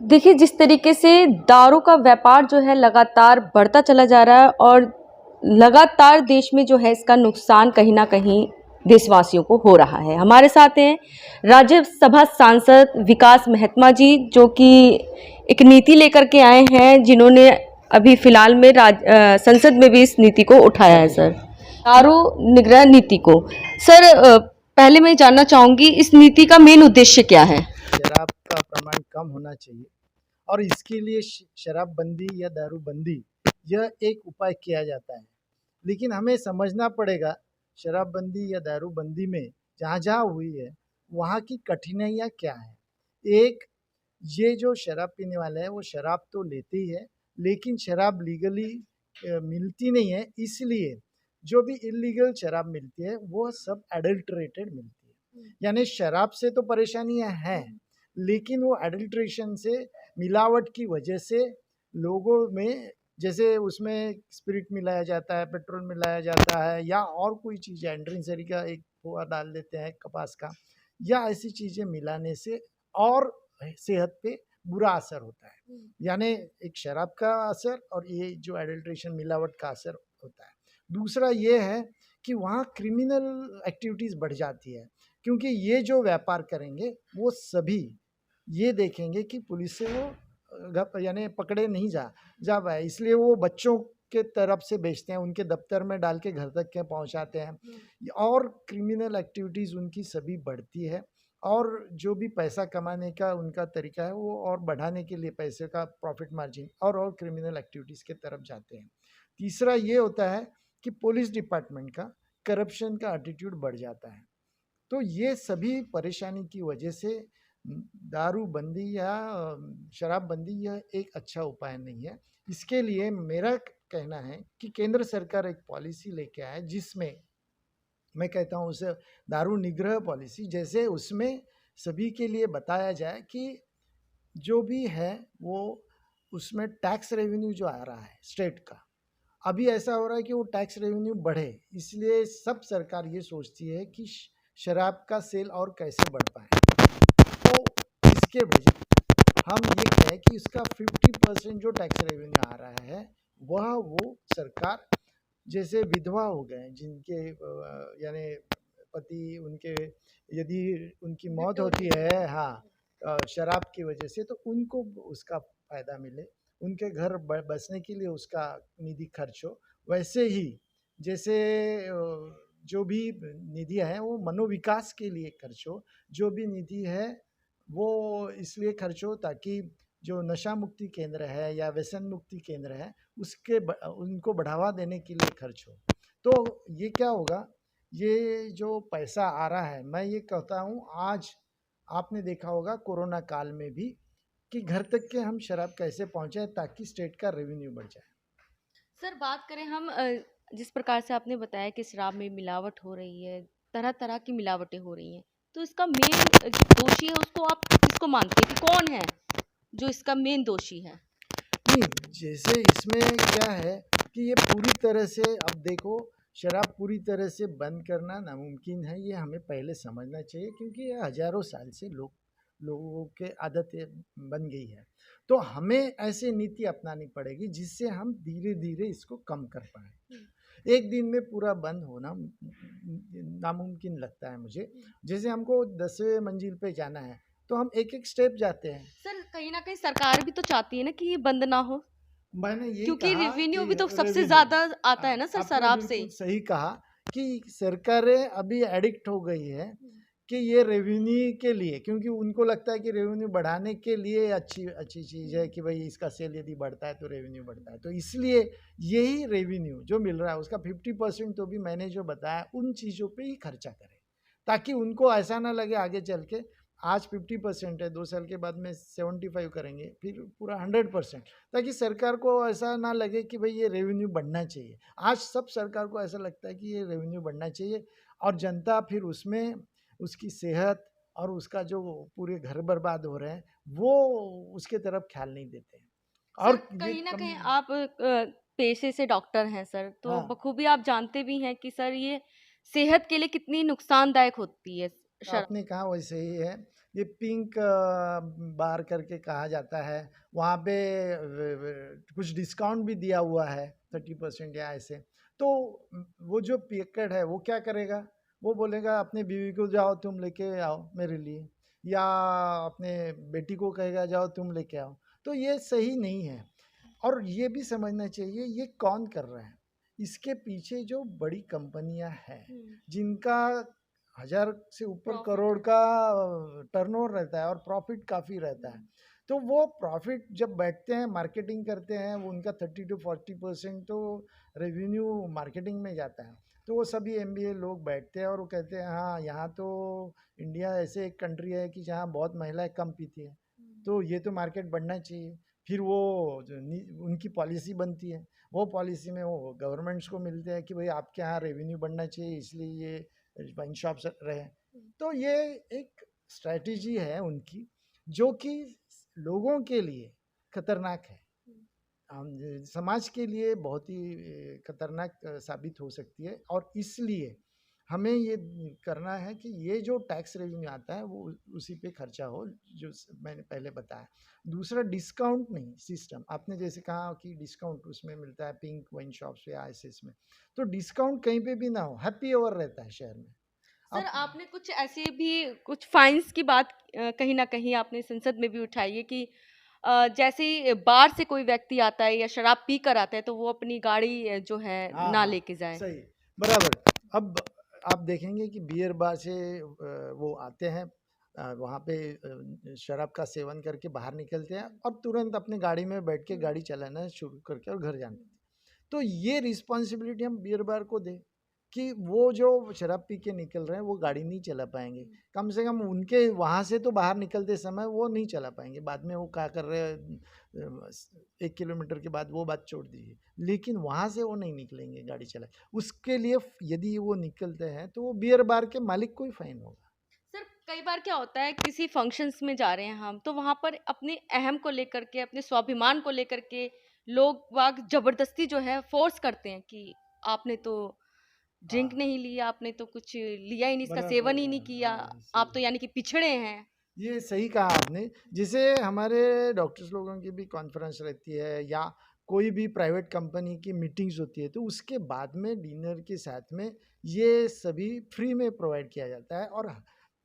देखिए, जिस तरीके से दारू का व्यापार जो है लगातार बढ़ता चला जा रहा है और लगातार देश में जो है इसका नुकसान कहीं न कहीं देशवासियों को हो रहा है। हमारे साथ हैं राज्यसभा सांसद विकास मेहतमा जी, जो कि एक नीति लेकर के आए हैं, जिन्होंने अभी फ़िलहाल में संसद में भी इस नीति को उठाया है सर, दारू निग्रह नीति को। सर, पहले मैं जानना चाहूँगी इस नीति का मेन उद्देश्य क्या है? शराब का प्रमाण कम होना चाहिए और इसके लिए शराबबंदी या दारूबंदी यह एक उपाय किया जाता है। लेकिन हमें समझना पड़ेगा शराबबंदी या दारूबंदी में जहाँ जहाँ हुई है वहाँ की कठिनाइयाँ क्या है। एक, ये जो शराब पीने वाले हैं वो शराब तो लेते ही है, लेकिन शराब लीगली मिलती नहीं है, इसलिए जो भी इलीगल शराब मिलती है वो सब एडल्ट्रेटेड मिलती है। यानी शराब से तो परेशानियां हैं, लेकिन वो एडल्ट्रेशन से, मिलावट की वजह से लोगों में, जैसे उसमें स्पिरिट मिलाया जाता है, पेट्रोल मिलाया जाता है, या और कोई चीज़ एंड्रिन का एक खोआ डाल देते हैं कपास का, या ऐसी चीज़ें मिलाने से और सेहत पे बुरा असर होता है। यानी एक शराब का असर और ये जो एडल्ट्रेशन मिलावट का असर होता है। दूसरा ये है कि वहाँ क्रिमिनल एक्टिविटीज़ बढ़ जाती है, क्योंकि ये जो व्यापार करेंगे वो सभी ये देखेंगे कि पुलिस से वो यानी पकड़े नहीं जा पाए, इसलिए वो बच्चों के तरफ से बेचते हैं, उनके दफ्तर में डाल के घर तक के पहुंचाते हैं, और क्रिमिनल एक्टिविटीज़ उनकी सभी बढ़ती है। और जो भी पैसा कमाने का उनका तरीका है वो और बढ़ाने के लिए पैसे का प्रॉफिट मार्जिन और क्रिमिनल एक्टिविटीज़ के तरफ जाते हैं। तीसरा ये होता है कि पुलिस डिपार्टमेंट का करप्शन का एटीट्यूड बढ़ जाता है। तो ये सभी परेशानी की वजह से दारूबंदी या शराबबंदी यह एक अच्छा उपाय नहीं है। इसके लिए मेरा कहना है कि केंद्र सरकार एक पॉलिसी लेके आए, जिसमें मैं कहता हूँ उसे दारू निग्रह पॉलिसी, जैसे उसमें सभी के लिए बताया जाए कि जो भी है वो उसमें टैक्स रेवेन्यू जो आ रहा है स्टेट का, अभी ऐसा हो रहा है कि वो टैक्स रेवेन्यू बढ़े, इसलिए सब सरकार ये सोचती है कि शराब का सेल और कैसे बढ़ पाए। तो इसके वजह हम ये कहें कि इसका 50% जो टैक्स रेवेन्यू आ रहा है वह वो सरकार, जैसे विधवा हो गए जिनके यानी पति उनके, यदि उनकी मौत होती है, हाँ, शराब की वजह से, तो उनको उसका फ़ायदा मिले, उनके घर बसने के लिए उसका निधि खर्च हो। वैसे ही जैसे जो भी निधि है वो मनोविकास के लिए खर्च हो, जो भी निधि है वो इसलिए खर्च हो ताकि जो नशा मुक्ति केंद्र है या व्यसन मुक्ति केंद्र है उसके उनको बढ़ावा देने के लिए खर्च हो। तो ये क्या होगा, ये जो पैसा आ रहा है, मैं ये कहता हूँ, आज आपने देखा होगा कोरोना काल में भी कि घर तक के हम शराब कैसे पहुँचाएं ताकि स्टेट का रेवेन्यू बढ़ जाए। सर, बात करें हम जिस प्रकार से आपने बताया कि शराब में मिलावट हो रही है, तरह-तरह की मिलावटें हो रही हैं, तो इसका मेन जो दोषी है उसको आप किसको मानते हैं कि कौन है जो इसका मेन दोषी है? नहीं, जैसे इसमें क्या है कि ये पूरी तरह से, अब देखो, शराब पूरी तरह से बंद करना नामुमकिन है, ये हमें पहले समझना चाहिए, क्योंकि ये हज़ारों साल से लोगों के आदतें बन गई है। तो हमें ऐसी नीति अपनानी पड़ेगी जिससे हम धीरे-धीरे इसको कम कर पाएँ। एक दिन में पूरा बंद होना नामुमकिन लगता है मुझे। जैसे हमको 10वें मंजिल पे जाना है, तो हम एक-एक स्टेप जाते हैं। सर, कहीं न कहीं सरकार भी तो चाहती है ना कि ये बंद ना हो, मैंने यही क्योंकि कहा रेवेन्यू कि भी तो सबसे रेवेन्यू, ज़्यादा आता है ना सर आपने शराब से। बिल्कुल सही कहा कि सरकारें अभी एडिक्ट हो गई है कि ये रेवेन्यू के लिए, क्योंकि उनको लगता है कि रेवेन्यू बढ़ाने के लिए अच्छी अच्छी चीज़ है कि भाई इसका सेल यदि बढ़ता है तो रेवेन्यू बढ़ता है, तो इसलिए यही रेवेन्यू जो मिल रहा है उसका 50% तो भी मैंने जो बताया उन चीज़ों पे ही खर्चा करें, ताकि उनको ऐसा ना लगे आगे चल के, आज 50% है, 2 साल के बाद में 75 करेंगे, फिर पूरा 100%, ताकि सरकार को ऐसा ना लगे कि भाई ये रेवेन्यू बढ़ना चाहिए। आज सब सरकार को ऐसा लगता है कि ये रेवेन्यू बढ़ना चाहिए, और जनता फिर उसमें उसकी सेहत और उसका जो पूरे घर बर्बाद हो रहे हैं वो उसके तरफ ख्याल नहीं देते हैं। सर, और ये कहीं न कम, कहीं आप पेशे से डॉक्टर हैं सर, तो हाँ, बखूबी आप जानते भी हैं कि सर ये सेहत के लिए कितनी नुकसानदायक होती है शराब। आपने कहा वैसे ही है ये पिंक बार करके कहा जाता है, वहाँ पे कुछ डिस्काउंट भी दिया हुआ है 30% या ऐसे। तो वो जो पियक्कड़ है वो क्या करेगा, वो बोलेगा अपने बीवी को जाओ तुम लेके आओ मेरे लिए, या अपने बेटी को कहेगा जाओ तुम लेके आओ। तो ये सही नहीं है। और ये भी समझना चाहिए ये कौन कर रहा है, इसके पीछे जो बड़ी कंपनियां हैं जिनका 1000 से ऊपर प्रॉफिट करोड़ है। का टर्नओवर रहता है और प्रॉफिट काफ़ी रहता है। तो वो प्रॉफिट जब बैठते हैं मार्केटिंग करते हैं, वो उनका 30 to 40% तो रेवेन्यू मार्केटिंग में जाता है। तो वो सभी MBA लोग बैठते हैं और वो कहते हैं हाँ यहाँ तो इंडिया ऐसे एक कंट्री है कि जहाँ बहुत महिलाएं कम पीती है, तो ये तो मार्केट बढ़ना चाहिए। फिर वो जो उनकी पॉलिसी बनती है, वो पॉलिसी में वो गवर्नमेंट्स को मिलते हैं कि भाई आपके यहाँ रेवेन्यू बढ़ना चाहिए इसलिए ये वाइन शॉप्स रहे। तो ये एक स्ट्रैटेजी है उनकी जो कि लोगों के लिए खतरनाक है, समाज के लिए बहुत ही खतरनाक साबित हो सकती है। और इसलिए हमें ये करना है कि ये जो टैक्स रेवेन्यू आता है वो उसी पे खर्चा हो, जो मैंने पहले बताया। दूसरा डिस्काउंट नहीं सिस्टम, आपने जैसे कहा कि डिस्काउंट उसमें मिलता है पिंक वाइन शॉप्स या ऐसे इसमें, तो डिस्काउंट कहीं पे भी ना हो, हैप्पी अवर रहता है शहर में। सर आप आपने कुछ ऐसे भी कुछ फाइन्स की बात कहीं ना कहीं आपने संसद में भी उठाई है कि जैसे ही बाहर से कोई व्यक्ति आता है या शराब पी कर आता है तो वो अपनी गाड़ी जो है हाँ ना हाँ लेके जाए। सही, बराबर। अब आप देखेंगे कि बियर बार से वो आते हैं, वहाँ पे शराब का सेवन करके बाहर निकलते हैं और तुरंत अपनी गाड़ी में बैठ के गाड़ी चलाना शुरू करके और घर जाते हैं। तो ये रिस्पॉन्सिबिलिटी हम बियर बार को दें कि वो जो शराब पी के निकल रहे हैं वो गाड़ी नहीं चला पाएंगे, कम से कम उनके वहाँ से तो बाहर निकलते समय वो नहीं चला पाएंगे। बाद में वो क्या कर रहे हैं 1 किलोमीटर के बाद वो बात छोड़ दीजिए, लेकिन वहाँ से वो नहीं निकलेंगे गाड़ी चला। उसके लिए यदि वो निकलते हैं तो वो बियर बार के मालिक को ही फाइन होगा। सर कई बार क्या होता है किसी फंक्शंस में जा रहे हैं हम तो वहां पर अपने अहम को लेकर के अपने स्वाभिमान को लेकर के लोग वाग जबरदस्ती जो है फोर्स करते हैं कि आपने तो ड्रिंक हाँ नहीं लिया, आपने तो कुछ लिया ही नहीं, इसका सेवन ही बराबर, नहीं किया, हाँ आप तो सही, यानी कि पिछड़े हैं। ये सही कहा आपने। जैसे हमारे डॉक्टर्स लोगों की भी कॉन्फ्रेंस रहती है या कोई भी प्राइवेट कंपनी की मीटिंग्स होती है, तो उसके बाद में डिनर के साथ में ये सभी फ्री में प्रोवाइड किया जाता है। और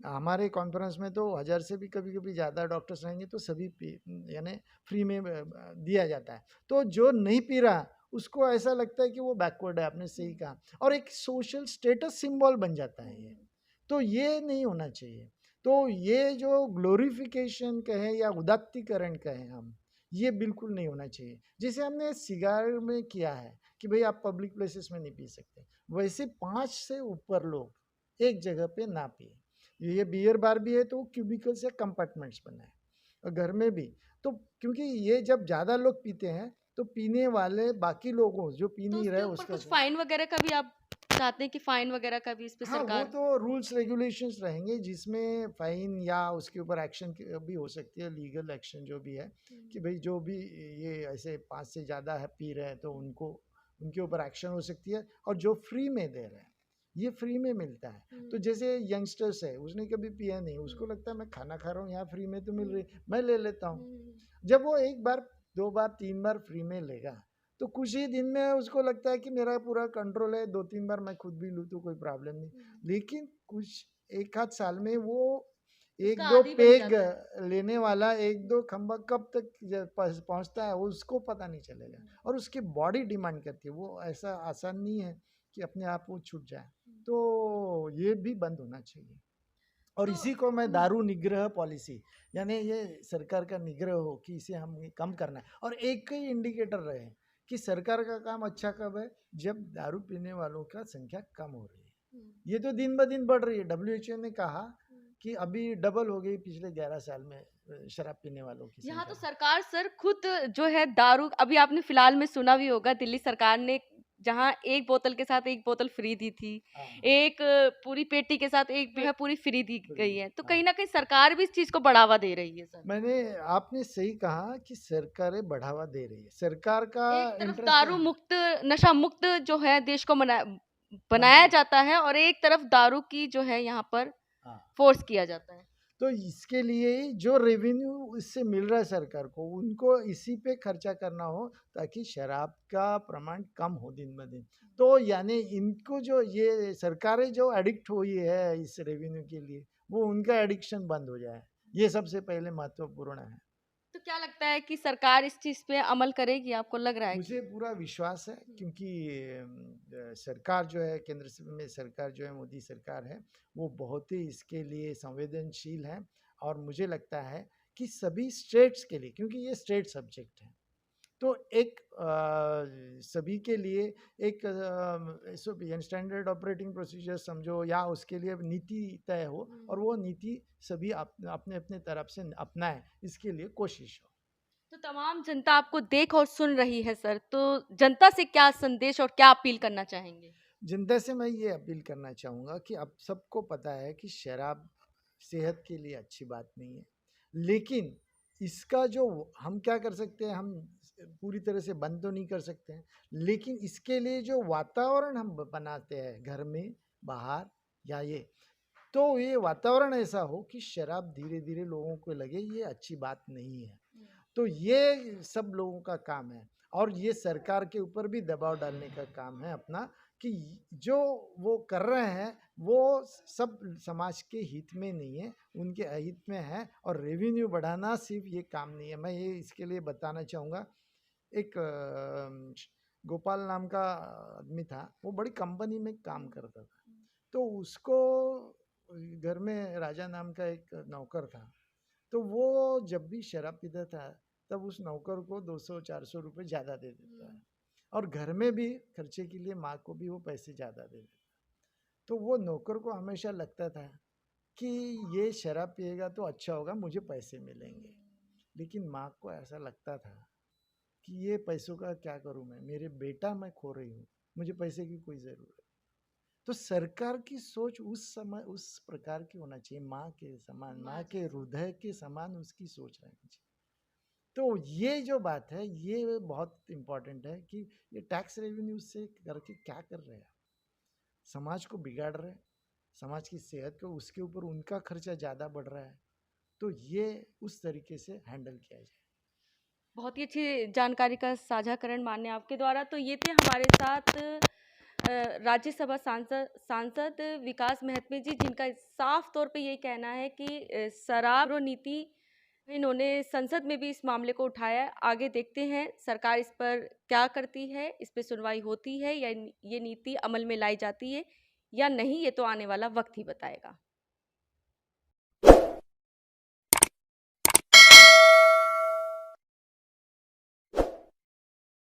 हमारे कॉन्फ्रेंस में तो 1000 से भी कभी कभी ज़्यादा डॉक्टर्स रहेंगे तो सभी यानी फ्री में दिया जाता है। तो जो नहीं पी रहा उसको ऐसा लगता है कि वो बैकवर्ड है, आपने सही कहा, और एक सोशल स्टेटस सिंबल बन जाता है ये। तो ये नहीं होना चाहिए। तो ये जो ग्लोरिफिकेशन कहें या उदात्तीकरण कहें हम, ये बिल्कुल नहीं होना चाहिए। जैसे हमने सिगार में किया है कि भाई आप पब्लिक प्लेसेस में नहीं पी सकते, वैसे 5 से ऊपर लोग एक जगह पे ना पिए। ये बियर बार भी है तो क्यूबिकल्स या कंपार्टमेंट्स बना है, और घर में भी। तो क्योंकि ये जब ज़्यादा लोग पीते हैं तो पीने वाले बाकी लोगों जो पी तो नहीं उसके रहे ऊपर उसका कुछ फाइन वगैरह का भी आप चाहते हैं कि फाइन वगैरह का भी इस पे हाँ, वो सरकार। तो रूल्स रेगुलेशंस रहेंगे जिसमें फाइन या उसके ऊपर एक्शन भी हो सकती है, लीगल एक्शन जो भी है कि भाई जो भी ये ऐसे 5 से ज़्यादा है पी रहे हैं तो उनको उनके ऊपर एक्शन हो सकती है। और जो फ्री में दे रहे हैं ये फ्री में मिलता है। तो जैसे यंगस्टर्स है उसने कभी पिया नहीं, उसको लगता है मैं खाना खा रहा हूँ यहाँ फ्री में तो मिल रही, मैं ले लेता हूँ। जब वो एक बार 2 बार 3 बार फ्री में लेगा तो कुछ ही दिन में उसको लगता है कि मेरा पूरा कंट्रोल है, 2-3 बार मैं खुद भी लूँ तो कोई प्रॉब्लम नहीं। लेकिन कुछ 1 आध साल में वो एक उसका दो आदी बन पेग जाता है। लेने वाला, 1-2 खंबा कब तक पहुंचता है उसको पता नहीं चलेगा। और उसकी बॉडी डिमांड करती है, वो ऐसा आसान नहीं है कि अपने आप वो छूट जाए। तो ये भी बंद होना चाहिए। और तो इसी को मैं दारू निग्रह पॉलिसी, यानी ये सरकार का निग्रह हो कि इसे हम कम करना है। और एक ही इंडिकेटर रहे कि सरकार का काम अच्छा कब है, जब दारू पीने वालों का संख्या कम हो रही है। ये तो दिन ब दिन बढ़ रही है। WHO ने कहा कि अभी डबल हो गई पिछले 11 साल में शराब पीने वालों की यहाँ तो संख्या। सरकार सर खुद जो है दारू, अभी आपने फिलहाल में सुना भी होगा दिल्ली सरकार ने जहाँ एक बोतल के साथ एक बोतल फ्री दी थी, हाँ एक पूरी पेटी के साथ एक जो है पूरी फ्री दी गई है, तो हाँ, कहीं ना कहीं सरकार भी इस चीज को बढ़ावा दे रही है सर। मैंने आपने सही कहा कि सरकारें बढ़ावा दे रही है, सरकार का एक तरफ इंटरेस्ट दारू है मुक्त, नशा मुक्त जो है देश को बनाया बनाना। जाता है और एक तरफ दारू की जो है यहाँ पर हाँ फोर्स किया जाता है। तो इसके लिए जो रेवेन्यू इससे मिल रहा है सरकार को, उनको इसी पे खर्चा करना हो ताकि शराब का प्रमाण कम हो दिन ब दिन। तो यानी इनको जो ये सरकारें जो एडिक्ट हुई है इस रेवेन्यू के लिए, वो उनका एडिक्शन बंद हो जाए, ये सबसे पहले महत्वपूर्ण है। तो क्या लगता है कि सरकार इस चीज़ पे अमल करेगी? आपको लग रहा है कि मुझे पूरा विश्वास है क्योंकि सरकार जो है केंद्र में सरकार जो है मोदी सरकार है, वो बहुत ही इसके लिए संवेदनशील है। और मुझे लगता है कि सभी स्टेट्स के लिए, क्योंकि ये स्टेट सब्जेक्ट है, तो एक सभी के लिए एक एसओपी यानी स्टैंडर्ड ऑपरेटिंग प्रोसीजर समझो या उसके लिए नीति तय हो और वो नीति सभी अपने अपने तरफ से अपनाएं, इसके लिए कोशिश हो। तो तमाम जनता आपको देख और सुन रही है सर, तो जनता से क्या संदेश और क्या अपील करना चाहेंगे? जनता से मैं ये अपील करना चाहूँगा कि अब सबको पता है कि शराब सेहत के लिए अच्छी बात नहीं है, लेकिन इसका जो हम क्या कर सकते हैं, हम पूरी तरह से बंद तो नहीं कर सकते हैं, लेकिन इसके लिए जो वातावरण हम बनाते हैं घर में, बाहर या ये, तो ये वातावरण ऐसा हो कि शराब धीरे धीरे लोगों को लगे ये अच्छी बात नहीं है। तो ये सब लोगों का काम है और ये सरकार के ऊपर भी दबाव डालने का काम है अपना, कि जो वो कर रहे हैं वो सब समाज के हित में नहीं है, उनके अहित में है। और रेवेन्यू बढ़ाना सिर्फ ये काम नहीं है। मैं ये इसके लिए बताना चाहूँगा, एक गोपाल नाम का आदमी था, वो बड़ी कंपनी में काम करता था, तो उसको घर में राजा नाम का एक नौकर था, तो वो जब भी शराब पीता था तब उस नौकर को 200-400 रुपये ज़्यादा दे देता है और घर में भी खर्चे के लिए माँ को भी वो पैसे ज़्यादा दे देता। तो वो नौकर को हमेशा लगता था कि ये शराब पिएगा तो अच्छा होगा, मुझे पैसे मिलेंगे। लेकिन माँ को ऐसा लगता था कि ये पैसों का क्या करूँ मैं, मेरे बेटा मैं खो रही हूँ, मुझे पैसे की कोई ज़रूरत। तो सरकार की सोच उस समय उस प्रकार की होना चाहिए, माँ के समान, माँ के हृदय के समान उसकी सोच रहनी चाहिए। तो ये जो बात है ये बहुत इम्पोर्टेंट है कि ये टैक्स रेवेन्यू से करके क्या कर रहे हैं, समाज को बिगाड़ रहे हैं, समाज की सेहत को, उसके ऊपर उनका खर्चा ज़्यादा बढ़ रहा है। तो ये उस तरीके से हैंडल किया जाए। बहुत ही अच्छी जानकारी का साझाकरण मान्य आपके द्वारा। तो ये थे हमारे साथ राज्यसभा सांसद सांसद विकास महत्मे जी, जिनका साफ तौर पे ये कहना है कि शराब नीति इन्होंने संसद में भी इस मामले को उठाया है। आगे देखते हैं सरकार इस पर क्या करती है, इस पे सुनवाई होती है या ये नीति अमल में लाई जाती है या नहीं, ये तो आने वाला वक्त ही बताएगा।